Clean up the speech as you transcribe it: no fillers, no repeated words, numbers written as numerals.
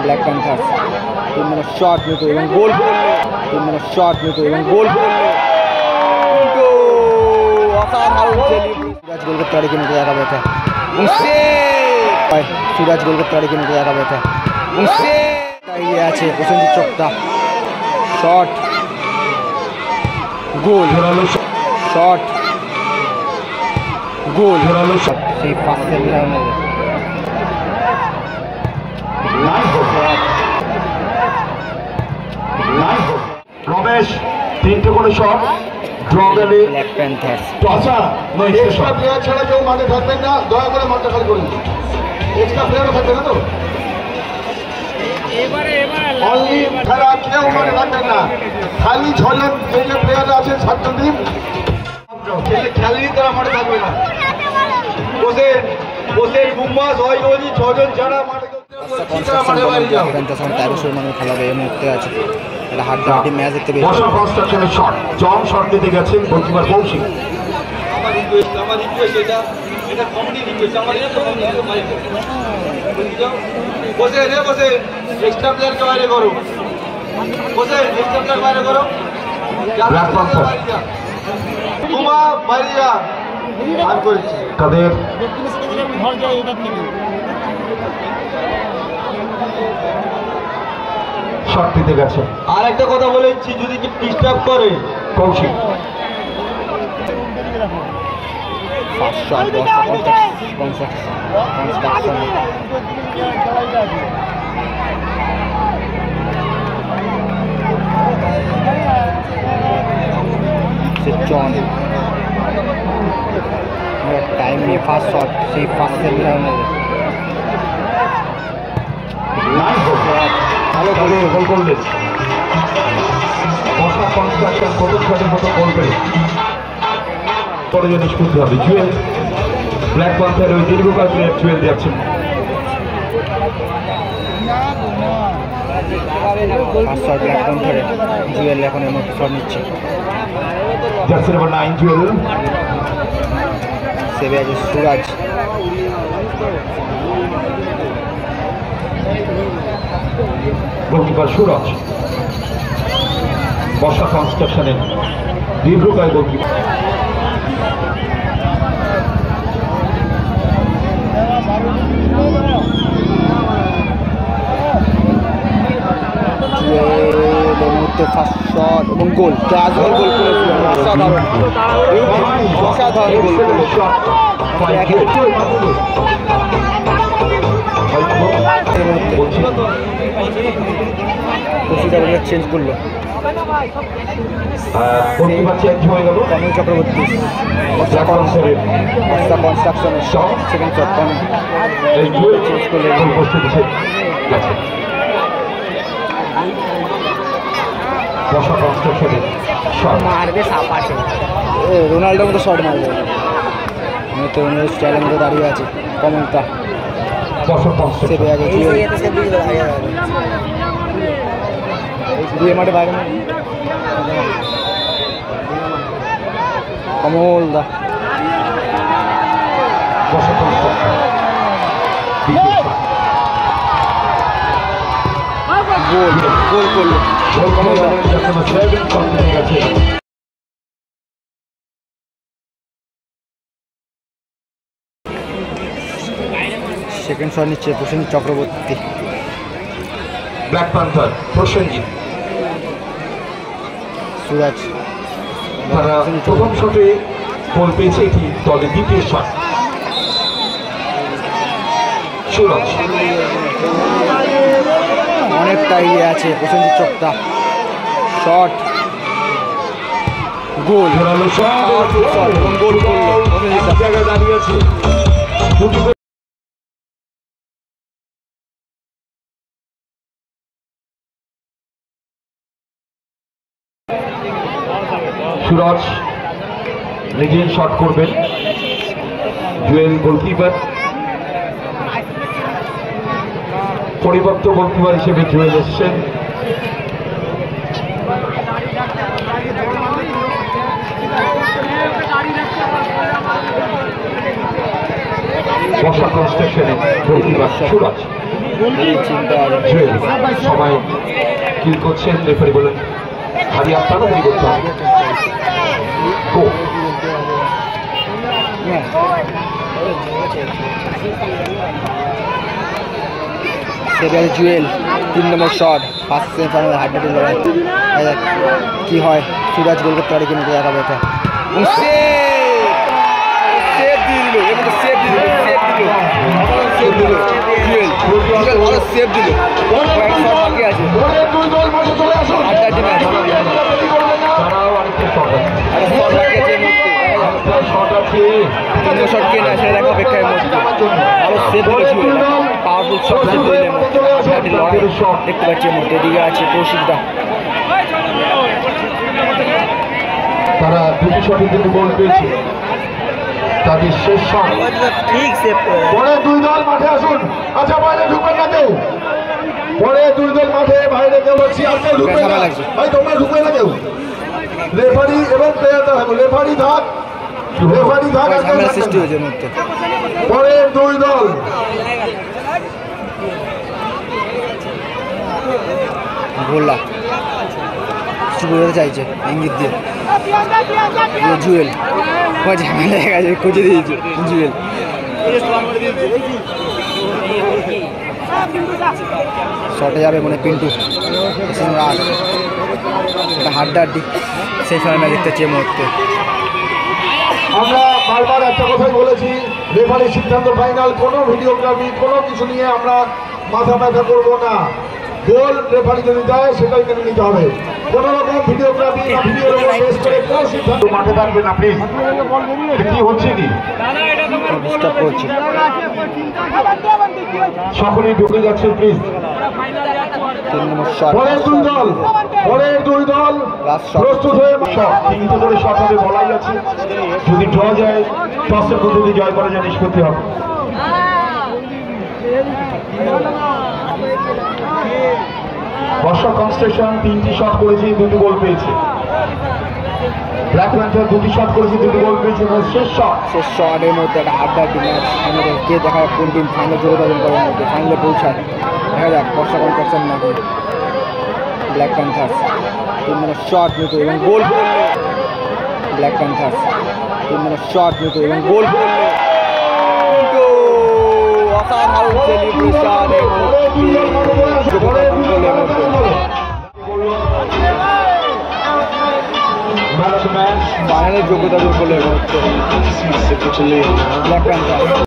Black Panthers 3 minute shot নিত এবং গোল করলো 3 মিনিট শট নিত এবং গোল করলো অসাধারণ সিরাজ গোল করতে পারে কিনা দেখাবো এটা সিরাজ গোল করতে পারে কিনা দেখাবো এটা ইয়ে আছে Prosenjit Chopra shot goal shot goal সেই পাশে রমেশ 3টে করে শট ড্র গেলে ব্ল্যাক প্যান্থার্স এক্সট্রা প্লেয়ার ছাড়া কেউ মাঠে থাকবেন না, দয়া করে মাঠটা খালি করুন। এক্সট্রা প্লেয়ারও থাকবে না তো, অনলি খেলা কেউ মাঠে থাকবেন না, খালি 6 জন যে যে প্লেয়ার আছে 7 জন দিন খেলেনি তারা মাঠে থাকবে না। হোসেন গুম্বাস হয় রোজি 6 জন ছাড়া মাঠে খেলাবে এই মুহূর্তে আছে এটা হাড্ডাহাড্ডি ম্যাচ দেখতে পেয়েছি। কনস্ট্রাকশনের শট জন শট দিতে গেছেন গোলকিপার কৌশিক। আমার রিকোয়েস্ট এটা কমিটি রিকোয়েস্ট আমার বসে এক্সট্রা প্লেয়ারকে বাইরে করো, বসে এক্সট্রা প্লেয়ার বাইরে করো, তোমা বাইরে যা আর করেছি তাদের শট দিতে গেছে। আর একটা কথা বলেছি, যদি কি ডিস্টার্ব করে কৌশিক টাইম নিয়ে ফার্স্ট শট সেই ফার্স্ট ভালো গোল করলেন বসা কনস্ট্রাকশন প্রথম শটের মতো গোল পেল। পরে জিনিস করতে হবে জুয়েল ব্ল্যাক প্যান্থার ওই দীর্ঘকাল প্লেয়ার জুয়েল যাচ্ছেন। ব্ল্যাক প্যান্থারে জুয়েল এখন এর মধ্যে শট নিচ্ছে। জার্সি নাম্বার 9 জুয়েল, সেভে আছে সুরাজ, গোলকিপার সুরজ। বর্ষা কনস্ট্রাকশনের দীর্ঘকায় গোলকিপার। ফার্স্ট শট এবং গোল, ক্লাস গোল করেছিল, অসাধারণ গোল চেঞ্জ করলো চেঞ্জ হয়ে গেল কমল চক্রবর্তী কনস্ট্রাকশনের শট সেকেন্ড শট চেঞ্জ করলে বর্ষা কনস্ট্রাকশনের শট মারবে সাপ আছে রোনাল্ডোর মতো শট মারবে, তো রোনাল্ডোর স্টাইলের মতো দাঁড়িয়ে আছে কমলটা। সেভে আগে দুই মাঠে বাইরে কমল দা গোল গোল করলো সেকেন্ড শট নিচ্ছে প্রসেনজিৎ চক্রবর্তী। ব্ল্যাক প্যান্থার প্রসেনজিৎ সুরাজ তারা প্রথম শটে গোল পেয়েছে, এটি দলের দ্বিতীয় শট। সুরাজ অনেকটা ইয়ে আছে প্রসেনজিৎ চোপড়া শট গোল এবং গোল করলো জায়গায় দাঁড়িয়ে আছে। সুরজ নিজে শট করবেন, জুয়েল গোলকিপার, পরিবর্ত গোলকিপার হিসেবে জুয়েল এসছেন। বর্ষা কনস্ট্রাকশনে গোলকিপার সুরজ। চিন্তা আছে জুয়েল সবাই কিল করছেন, রেফারি বলেন হারি আপনারা দেরি করতে হবে। গো সেভেন জুয়েল 3 নম্বর শট, ফার্স্ট সেমিফাইনাল হাড্ডাহাড্ডি লড়াই। কি হয়, সুরাজ গোল করতে পারে কিনা দেখাবো এটা। সেভ দিয়ে দিল, এমন সেভ দিয়ে দিল, সেভ দিল, সেভ দিল, কয়েক শট বাকি আছে। হাড্ডাহাড্ডি ম্যাচ, তারাও আরেকটা শট আছে, শট বাকি আছে এই মুহূর্তে। শট আছে, তিনটে শট কে না সেটা দেখো অপেক্ষায় মধ্যে। আরো সেভ দিল জুয়েল, পাওয়ারফুল শট সেভ দিল হাড্ডাহাড্ডি লড়াই দেখতে পাচ্ছি এর মধ্যে। এদিকে আছে কৌশিকদা, তারা দুটি শটে কিন্তু গোল পেয়েছে। তাদের শেষ শট ঠিক সেভ করে পরে দুই দল মাঠে আসুন। আচ্ছা বাইরে ঢুকবেন না কেউ, পরে দুই দল মাঠে বাইরে কেউ বলছি আর কেউ ঢুকবে না ভাই, তোমরা ঢুকবে না কেউ। রেফারি এবং প্লেয়াররা থাকো, রেফারি থাক, রেফারি থাক, আর কেউ ঝামেলা থাকবেন সৃষ্টি না। হয়েছে এর মধ্যে। পরে দুই দল গোল্লা কিছু বোঝাতে চাইছে ইঙ্গিত দিয়ে। জুয়েল ঝামেলা হয়ে গেছে, খুঁজে দিয়েছে জুয়েল। শটে যাবে মনে পিন্টু, হাড্ডাহাড্ডি সেই সময় ম্যাচ দেখতে চেয়ে মুহূর্তে। আমরা বারবার একটা কথাই বলেছি, রেফারি সিদ্ধান্ত ফাইনাল, কোনো ভিডিওগ্রাফি কোনো কিছু নিয়ে আমরা মাথা ব্যথা করবো না। গোল রেফারি যদি দেয় সেটাই মেনে নিতে হবে। কোনো রকম ভিডিওগ্রাফি বা ভিডিওর উপর বেস করে কোনো সিদ্ধান্ত মাঠে থাকবে না প্লিজ। কি হচ্ছে কি ডিস্টার্ব করছে। সকলেই ঢুকে যাচ্ছে প্লিজ। 3 নম্বর শট, পরের দুই দল, পরের দুই দল Last shot. প্রস্তুত হয়ে শট, 3 করে শট হবে বলাই আছে। যদি ড্র যায় টসের পদ্ধতি জয় করা যায় নিষ্পত্তি হবে। বর্ষা কনস্ট্রাকশন 3টি শট করেছে, 2টি গোল পেয়েছে। ব্ল্যাক প্যান্থার 2টি শট করেছে, 2টি গোল পেয়েছে। এবং শেষ শট, শেষ শটের মধ্যে একটা হাড্ডাহাড্ডি ম্যাচ। আমাদের কে দেখা যায় কোন টিম ফাইনাল যোগ্যতা অর্জন করার মধ্যে, ফাইনালে পৌঁছায়। দেখা যাক বর্ষা কনস্ট্রাকশন নাকি ব্ল্যাক প্যান্থার্স। 3 নম্বর শট নিত এবং গোল করলো ব্ল্যাক প্যান্থার্স। 3 নম্বর শট নিত এবং গোল করলো। অসাধারণ সেলিব্রেশন এর মধ্যে। ম্যান অফ দ্য ম্যাচ ফাইনালের যোগ্যতা অর্জন করলো এর মধ্যে ব্ল্যাক প্যান্থার্স।